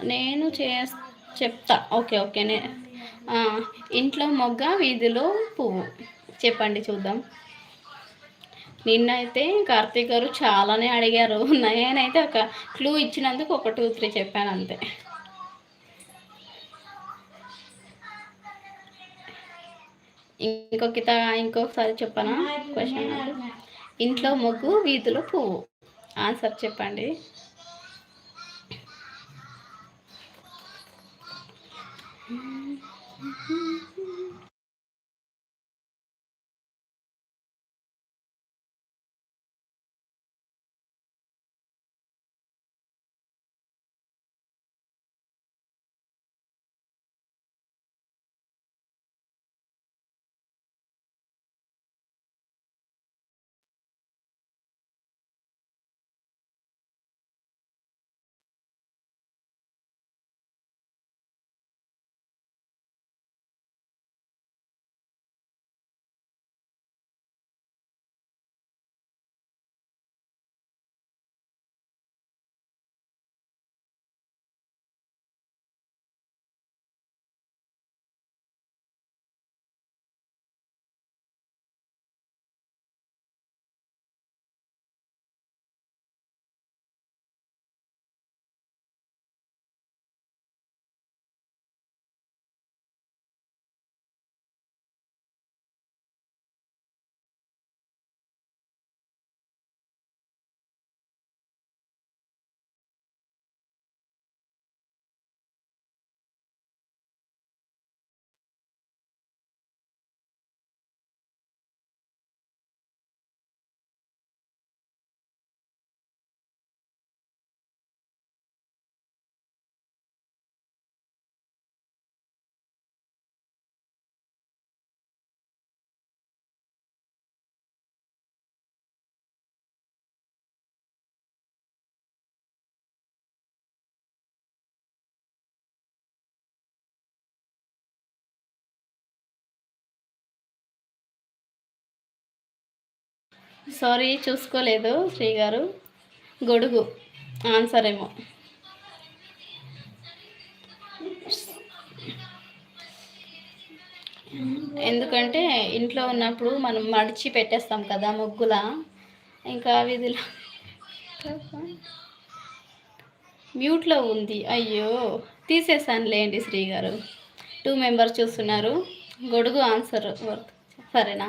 నేను చెప్తా. Okay. Okay. ఆ! ఇంట్లో మొగ్గ, వీధిలో పువ్వు. చెప్పండి చూద్దాం. నిన్నైతే కార్తీక్ గారు చాలానే అడిగారు. నేనైతే ఒక క్లూ ఇచ్చినందుకు ఒక 2, 3 చెప్పానంతే. ఇంకొకసారి చెప్పనా క్వశ్చన్? ఇంట్లో మొగ్గు, వీధిలో పువ్వు. ఆన్సర్ చెప్పండి. సారీ, చూసుకోలేదు శ్రీ గారు. గొడుగు ఆన్సర్ ఏమో. ఎందుకంటే ఇంట్లో ఉన్నప్పుడు మనం మడిచి పెట్టేస్తాం కదా ముగ్గుల, ఇంకా వీధిలో మ్యూట్లో ఉంది. అయ్యో, తీసేసానులేండి శ్రీ గారు. 2 మెంబర్స్ చూస్తున్నారు. గొడుగు ఆన్సర్ సరేనా?